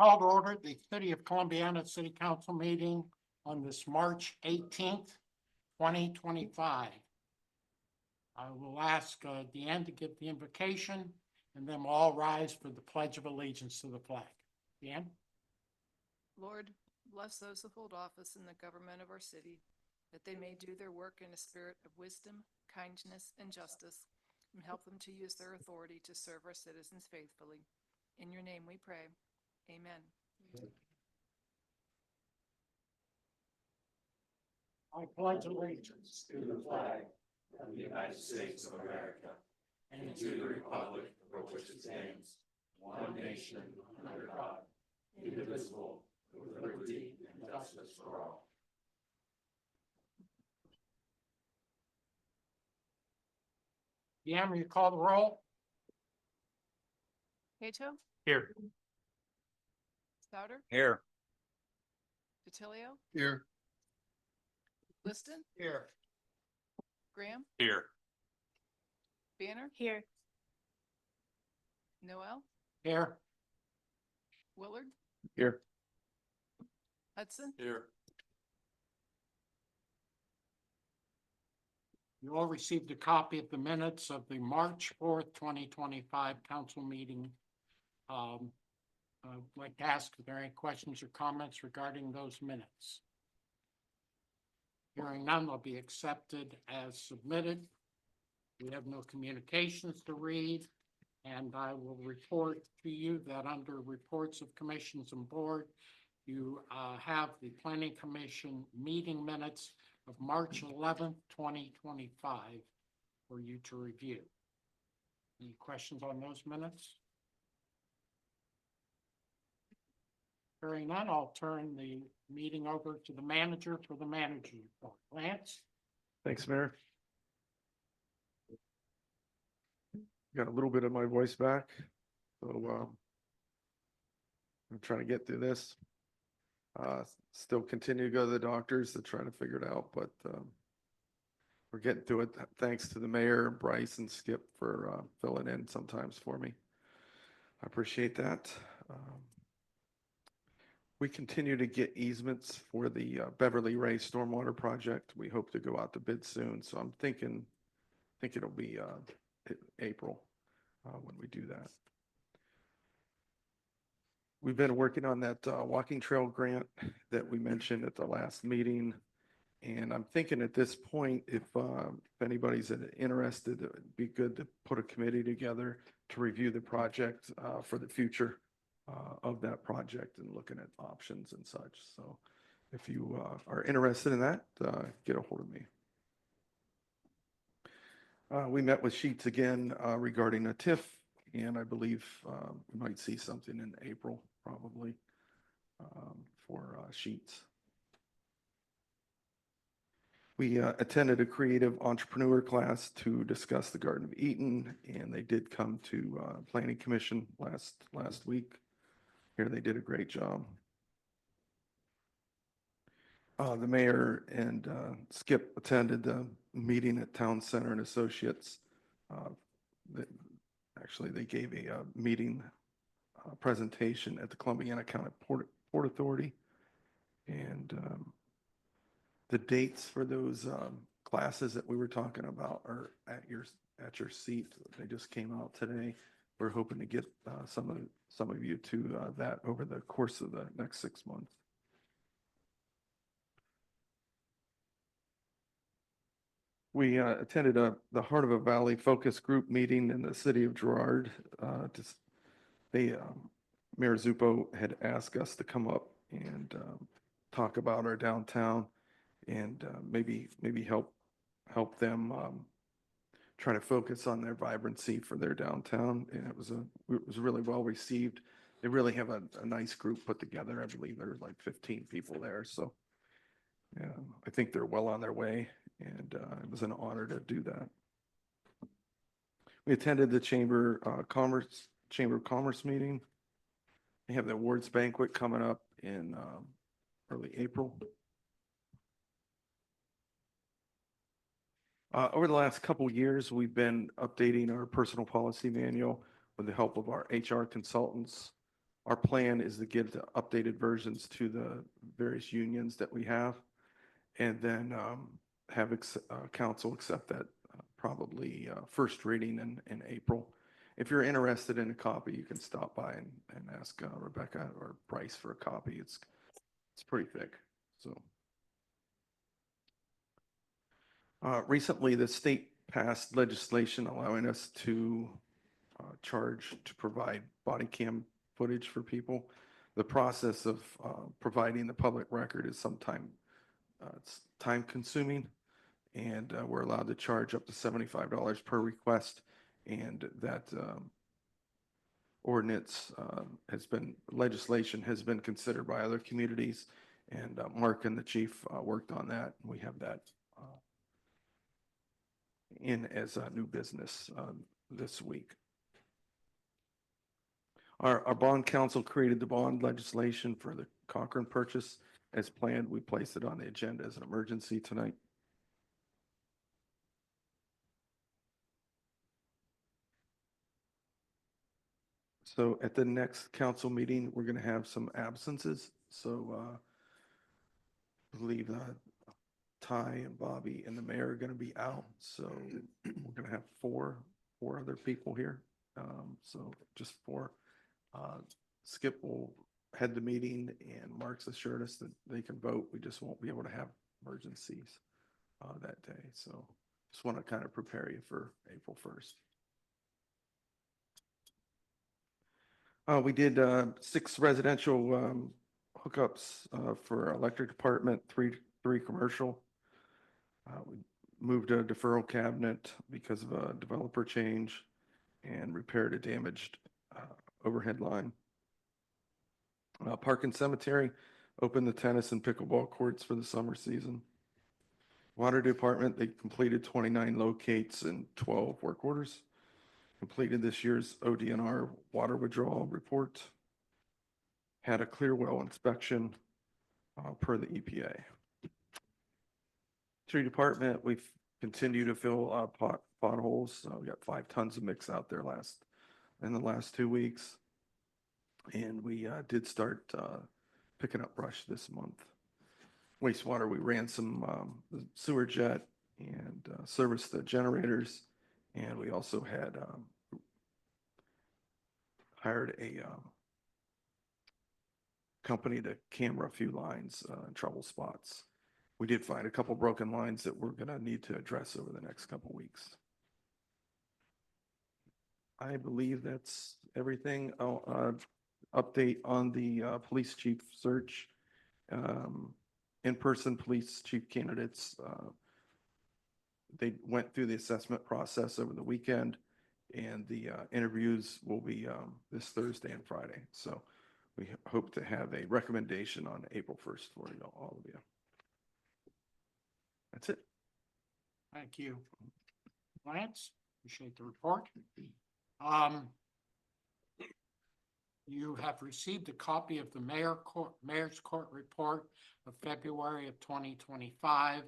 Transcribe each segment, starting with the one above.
Call to order the City of Columbiana City Council meeting on this March 18th, 2025. I will ask Deanne to give the invocation, and then we'll all rise for the Pledge of Allegiance to the flag. Deanne? Lord, bless those who hold office in the government of our city, that they may do their work in a spirit of wisdom, kindness, and justice, and help them to use their authority to serve our citizens faithfully. In your name we pray. Amen. I pledge allegiance to the flag of the United States of America and to the republic for which it stands, one nation under God, indivisible, with liberty and justice for all. Deanne, will you call the roll? Cato, Here. Souter, Here. DiTilio, Here. Liston, Here. Graham, Here. Banner, Here. Noel, Here. Willard, Here. Hudson, Here. You all received a copy of the minutes of the March 4th, 2025 council meeting. I'd like to ask if there are any questions or comments regarding those minutes. Hearing none, they'll be accepted as submitted. We have no communications to read, and I will report to you that under reports of commissions and board, you have the Planning Commission meeting minutes of March 11th, 2025 for you to review. Any questions on those minutes? Hearing none, I'll turn the meeting over to the manager for the manager's report. Lance? Thanks, Mayor. Got a little bit of my voice back, so I'm trying to get through this. Still continue to go to the doctors to try to figure it out, but we're getting through it. Thanks to the mayor, Bryce and Skip for filling in sometimes for me. I appreciate that. We continue to get easements for the Beverly Ray Stormwater Project. We hope to go out to bid soon, so I'm thinking it'll be April when we do that. We've been working on that walking trail grant that we mentioned at the last meeting. And I'm thinking at this point, if anybody's interested, it would be good to put a committee together to review the project for the future of that project and looking at options and such. So if you are interested in that, get a hold of me. We met with Sheets again regarding a TIF, and I believe we might see something in April probably for Sheets. We attended a creative entrepreneur class to discuss the Garden of Eden, and they did come to Planning Commission last week. Here they did a great job. The mayor and Skip attended the meeting at Town Center and Associates. Actually, they gave a meeting presentation at the Columbiana County Port Authority, and the dates for those classes that we were talking about are at your seat. They just came out today. We're hoping to get some of you to that over the course of the next 6 months. We attended the Heart of a Valley focus group meeting in the city of Girard. Mayor Zuppo had asked us to come up and talk about our downtown and maybe help them try to focus on their vibrancy for their downtown. And it was really well received. They really have a nice group put together. I believe there's like 15 people there. So yeah, I think they're well on their way, and it was an honor to do that. We attended the Chamber of Commerce meeting. They have the awards banquet coming up in early April. Over the last couple years, we've been updating our personal policy manual with the help of our HR consultants. our plan is to get the updated versions to the various unions that we have, and then have council accept that probably first reading in April. If you're interested in a copy, you can stop by and ask Rebecca or Bryce for a copy. It's pretty thick, so. Recently, the state passed legislation allowing us to charge to provide body cam footage for people. The process of providing the public record is sometimes it's time consuming, and we're allowed to charge up to $75 per request. And that legislation has been considered by other communities, and Mark and the chief worked on that. We have that in as a new business this week. Our bond council created the bond legislation for the Cochrane purchase as planned. We placed it on the agenda as an emergency tonight. So at the next council meeting, we're going to have some absences. So I believe Ty and Bobby and the mayor are going to be out. So we're going to have four other people here. So just four. Skip will head the meeting, and Mark's assured us that they can vote. We just won't be able to have emergencies that day. So just want to kind of prepare you for April 1st. We did 6 residential hookups for electric department, three commercial. We moved a deferral cabinet because of a developer change and repaired a damaged overhead line. Park and Cemetery opened the tennis and pickleball courts for the summer season. Water Department, they completed 29 locates and 12 work orders. Completed this year's ODNR water withdrawal report. Had a clear well inspection per the EPA. Tree Department, we've continued to fill potholes. We got 5 tons of mix out there in the last 2 weeks. And we did start picking up brush this month. Wastewater, we ran some sewer jet and serviced the generators. And we also had hired a company to camera a few lines in trouble spots. We did find a couple broken lines that we're going to need to address over the next couple weeks. I believe that's everything. Update on the police chief search. In-person police chief candidates. They went through the assessment process over the weekend, and the interviews will be this Thursday and Friday. So we hope to have a recommendation on April 1st for all of you. That's it. Thank you. Lance, appreciate the report. You have received a copy of the mayor's court report of February of 2025,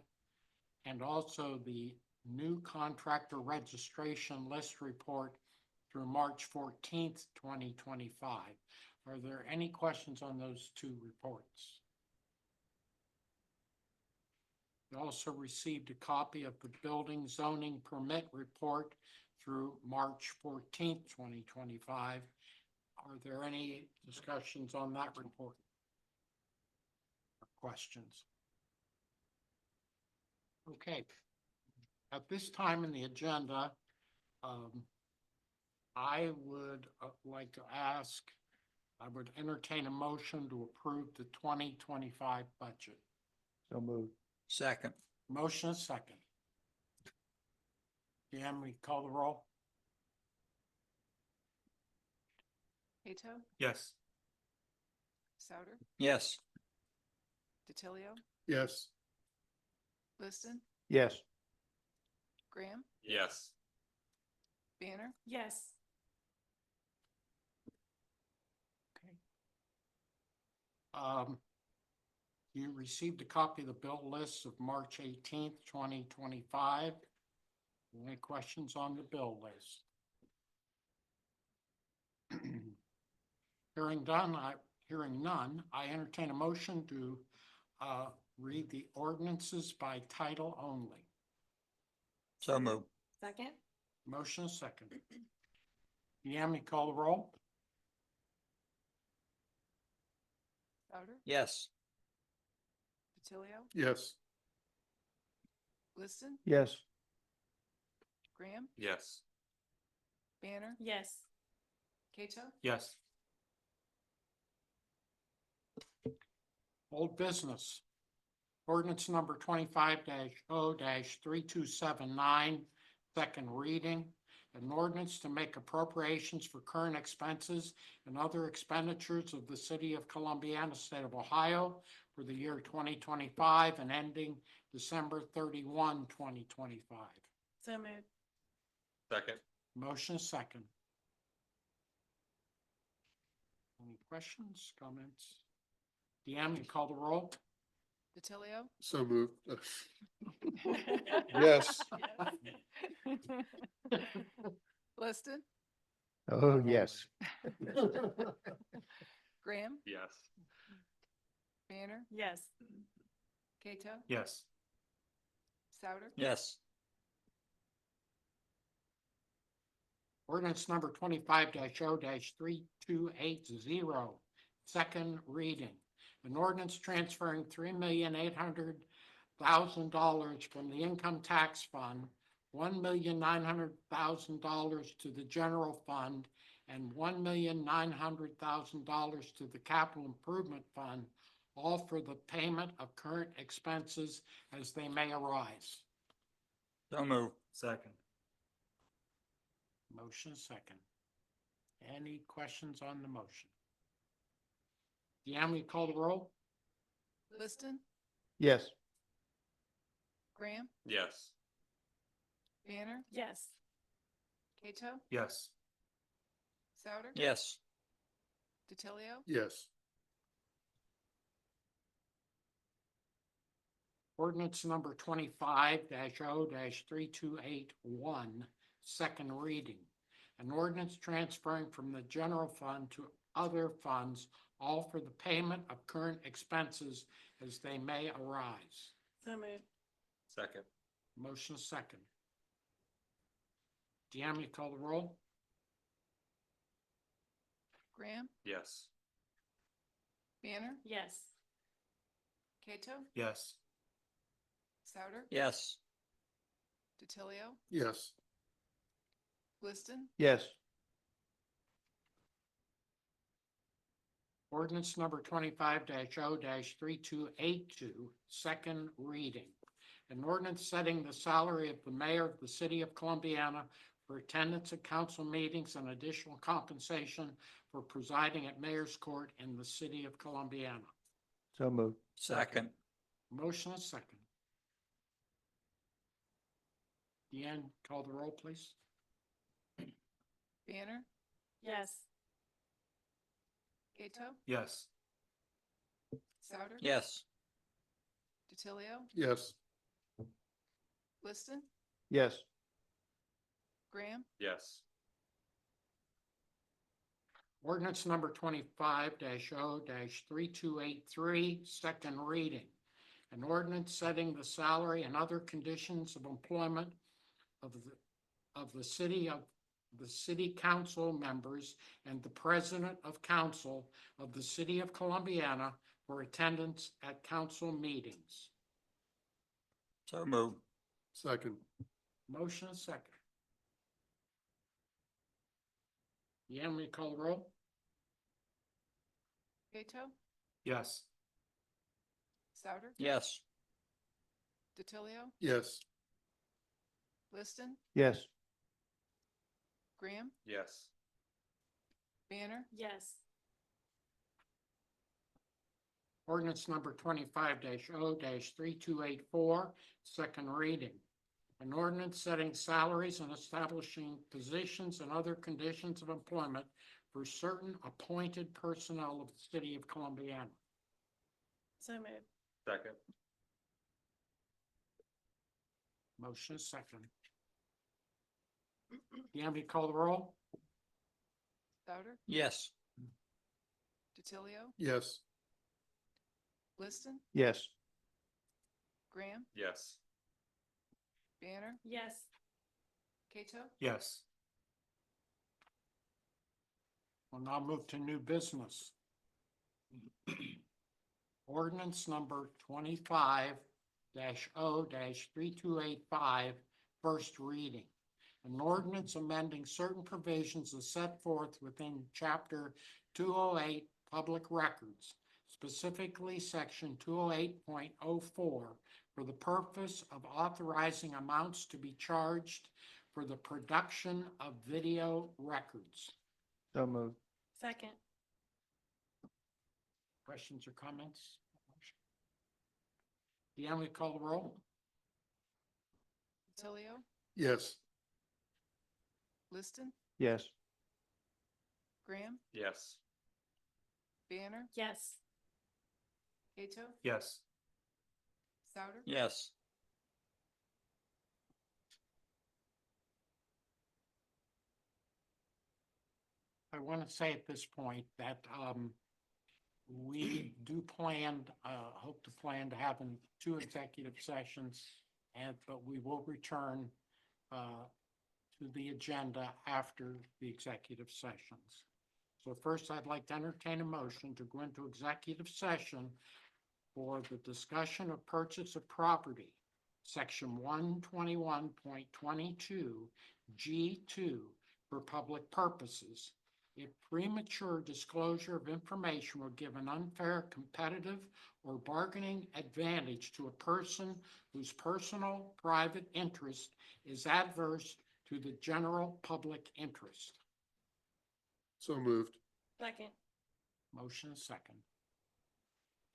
and also the new contractor registration list report through March 14th, 2025. Are there any questions on those 2 reports? You also received a copy of the building zoning permit report through March 14th, 2025. Are there any discussions on that report? Or questions? Okay. At this time in the agenda, I would like to ask, I would entertain a motion to approve the 2025 budget. So moved. Second. Motion is second. Deanne, we call the roll? Cato, Yes. Souter, Yes. DiTilio, Yes. Liston, Yes. Graham, Yes. Banner, Yes. Okay. You received a copy of the bill list of March 18th, 2025. Any questions on the bill list? Hearing none, I entertain a motion to read the ordinances by title only. So moved. Second? Motion is second. Yami, call the roll? Souter, Yes. DiTilio, Yes. Liston, Yes. Graham, Yes. Banner, Yes. Cato, Yes. Old business. Ordinance number 25-0-3279, second reading. An ordinance to make appropriations for current expenses and other expenditures of the city of Columbiana, state of Ohio for the year 2025 and ending December 31, 2025. So moved. Second. Motion is second. Any questions, comments? Deanne, you call the roll? DiTilio, So moved. Yes. Liston, Oh, yes. Graham, Yes. Banner, Yes. Cato, Yes. Souter, Yes. Ordinance number 25-0-3280, second reading. An ordinance transferring $3,800,000 from the income tax fund, $1,900,000 to the general fund, and $1,900,000 to the capital improvement fund, all for the payment of current expenses as they may arise. So moved. Second. Motion second. Any questions on the motion? Deanne, will you call the roll? Liston, Yes. Graham, Yes. Banner, Yes. Cato, Yes. Souter, Yes. DiTilio, Yes. Ordinance number 25-0-3281, second reading. An ordinance transferring from the general fund to other funds, all for the payment of current expenses as they may arise. So moved. Second. Motion second. Deanne, will you call the roll? Graham, Yes. Banner, Yes. Cato, Yes. Souter, Yes. DiTilio, Yes. Liston, Yes. Ordinance number 25-0-3282, second reading. An ordinance setting the salary of the mayor of the city of Columbiana for attendance at council meetings and additional compensation for presiding at mayor's court in the city of Columbiana. So moved. Second. Motion is second. Deanne, call the roll, please. Banner, Yes. Cato, Yes. Souter, Yes. DiTilio, Yes. Liston, Yes. Graham, Yes. Ordinance number 25-0-3283, second reading. An ordinance setting the salary and other conditions of employment of the city council members and the president of council of the city of Columbiana for attendance at council meetings. So moved. Second. Motion is second. Deanne, will you call the roll? Cato, Yes. Souter, Yes. DiTilio, Yes. Liston, Yes. Graham, Yes. Banner, Yes. Ordinance number 25-0-3284, second reading. An ordinance setting salaries and establishing positions and other conditions of employment for certain appointed personnel of the city of Columbiana. So moved. Second. Motion is second. Deanne, will you call the roll? Souter, Yes. DiTilio, Yes. Liston, Yes. Graham, Yes. Banner, Yes. Cato, Yes. We'll now move to new business. Ordinance number 25-0-3285, first reading. An ordinance amending certain provisions as set forth within chapter 208 Public Records, specifically section 208.04, for the purpose of authorizing amounts to be charged for the production of video records. So moved. Second. Questions or comments? Deanne, we call the roll? DiTilio, Yes. Liston, Yes. Graham, Yes. Banner, Yes. Cato, Yes. Souter, Yes. I want to say at this point that we do plan, hope to plan to have two executive sessions, but we will return to the agenda after the executive sessions. So first, I'd like to entertain a motion to go into executive session for the discussion of purchase of property, section 121.22 G2, for public purposes. If premature disclosure of information will give an unfair competitive or bargaining advantage to a person whose personal private interest is adverse to the general public interest. So moved. Second. Motion is second.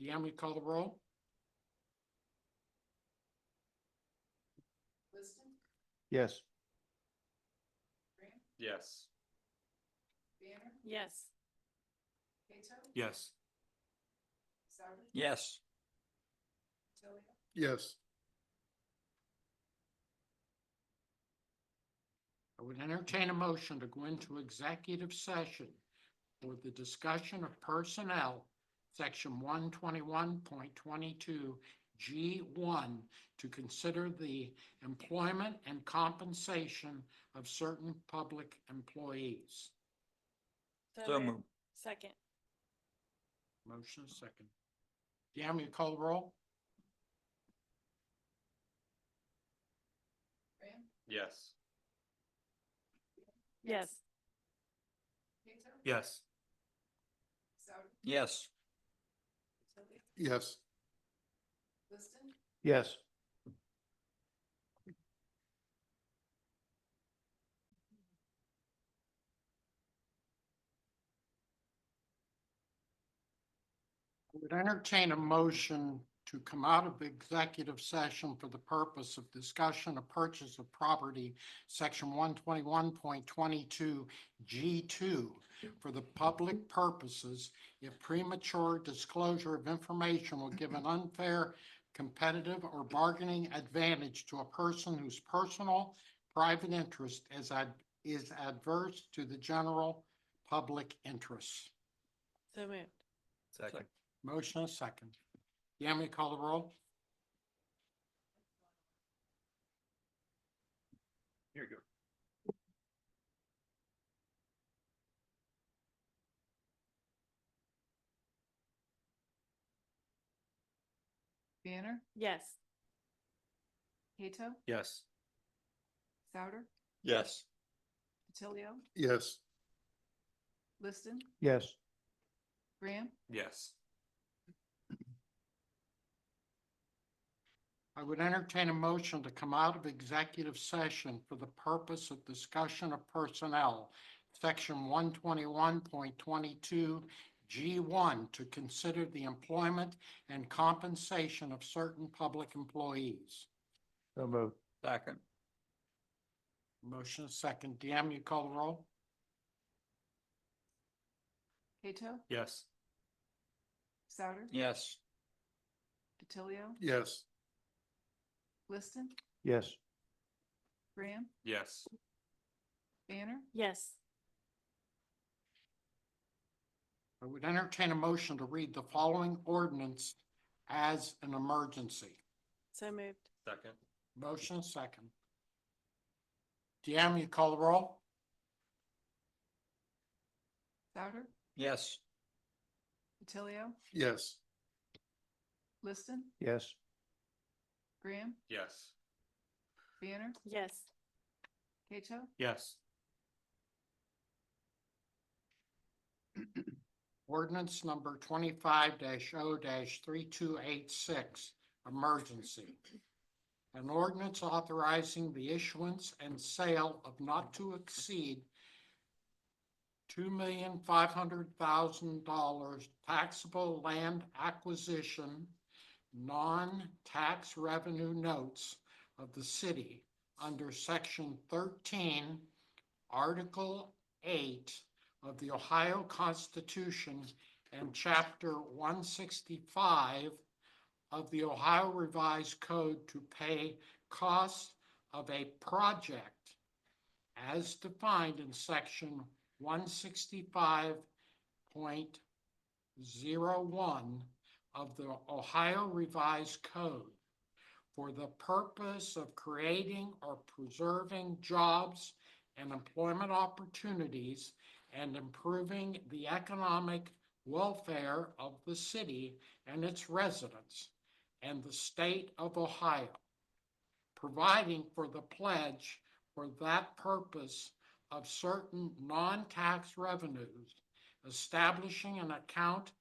Deanne, we call the roll? Liston, Yes. Graham, Yes. Banner, Yes. Cato, Yes. Souter, Yes. DiTilio, Yes. I would entertain a motion to go into executive session for the discussion of personnel, section 121.22 G1, to consider the employment and compensation of certain public employees. So moved. Second. Motion is second. Deanne, will you call the roll? Graham, Yes. Yes. Cato, Yes. Souter, Yes. DiTilio, Yes. Liston, Yes. I would entertain a motion to come out of executive session for the purpose of discussion of purchase of property, section 121.22 G2, for the public purposes if premature disclosure of information will give an unfair competitive or bargaining advantage to a person whose personal private interest is adverse to the general public interest. So moved. Second. Motion is second. Deanne, will you call the roll? Here you go. Banner, Yes. Cato, Yes. Souter, Yes. DiTilio, Yes. Liston, Yes. Graham, Yes. I would entertain a motion to come out of executive session for the purpose of discussion of personnel, section 121.22 G1, to consider the employment and compensation of certain public employees. So moved. Second. Motion is second. Deanne, you call the roll? Cato, Yes. Souter, Yes. DiTilio, Yes. Liston, Yes. Graham, Yes. Banner, Yes. I would entertain a motion to read the following ordinance as an emergency. So moved. Second. Motion second. Deanne, you call the roll? Souter, Yes. DiTilio, Yes. Liston, Yes. Graham, Yes. Banner, Yes. Cato, Yes. Ordinance number 25-0-3286, emergency. An ordinance authorizing the issuance and sale of not to exceed $2,500,000 taxable land acquisition, non-tax revenue notes of the city under Section 13, Article 8 of the Ohio Constitution and Chapter 165 of the Ohio Revised Code to pay costs of a project as defined in Section 165.01 of the Ohio Revised Code for the purpose of creating or preserving jobs and employment opportunities and improving the economic welfare of the city and its residents and the state of Ohio, providing for the pledge for that purpose of certain non-tax revenues, establishing an account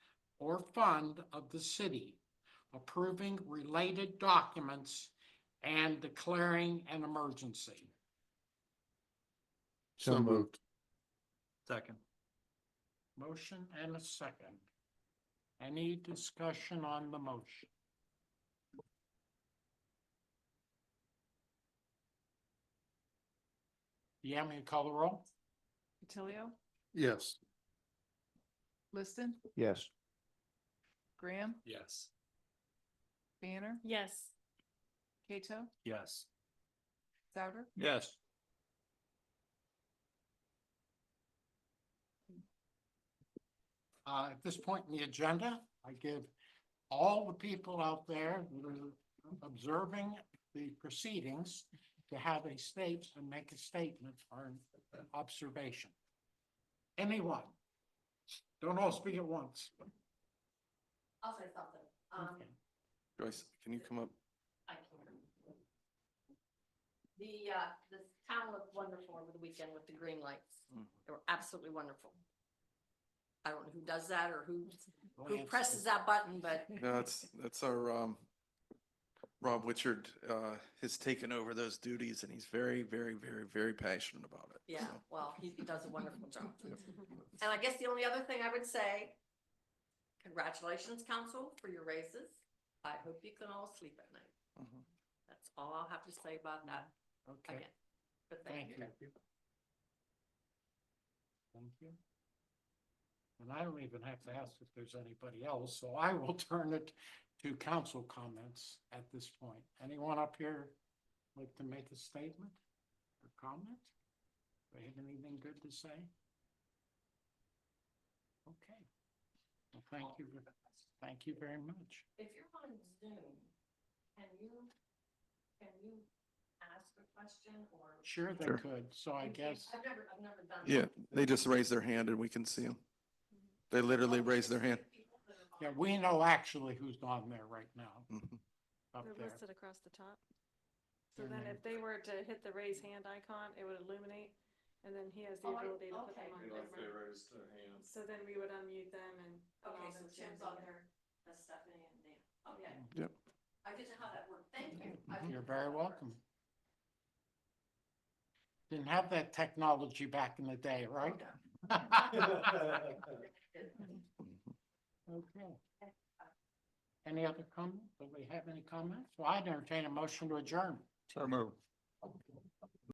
or fund of the city, approving related documents, and declaring an emergency. So moved. Second. Motion and a second. Any discussion on the motion? Deanne, will you call the roll? DiTilio, Yes. Liston, Yes. Graham, Yes. Banner, Yes. Cato, Yes. Souter, Yes. At this point in the agenda, I give all the people out there that are observing the proceedings to have a state and make a statement or an observation. Anyone? Don't all speak at once. I'll say something. Okay. Joyce, can you come up? I can. This town looked wonderful over the weekend with the green lights. Mm. They were absolutely wonderful. I don't know who does that or who Lance, presses that button, but No, that's our, Rob Witchard, has taken over those duties and he's very, very, very, very passionate about it. yeah, So, well, he does a wonderful job. And I guess the only other thing I would say, congratulations, council, for your raises. I hope you can all sleep at night. mhm. That's all I'll have to say about that Okay, again. But thank you. Thank you. And I don't even have to ask if there's anybody else, so I will turn it to council comments at this point. Anyone up here like to make a statement or comment? Do they have anything good to say? Okay. Well, thank you very much. If you're on Zoom, can you ask a question or? Sure they Sure. could, so I guess, I've never done. Yeah, they just raise their hand and we can see them. They literally raise their hand. yeah, we know actually who's on there right now, Mhm. up They're there. listed across the top. So Their then name. if they were to hit the raise hand icon, it would illuminate, and then he has the Oh, ability to put okay. them on camera. So then we would unmute them and. put Okay, all so their Tim's hands on in. there, that's Stephanie and Dan. Okay. Yep. I didn't know how that worked. Thank you. You're very welcome. Didn't have that technology back in the day, right? Okay. Any other comments? Do we have any comments? Well, I'd entertain a motion to adjourn. So moved.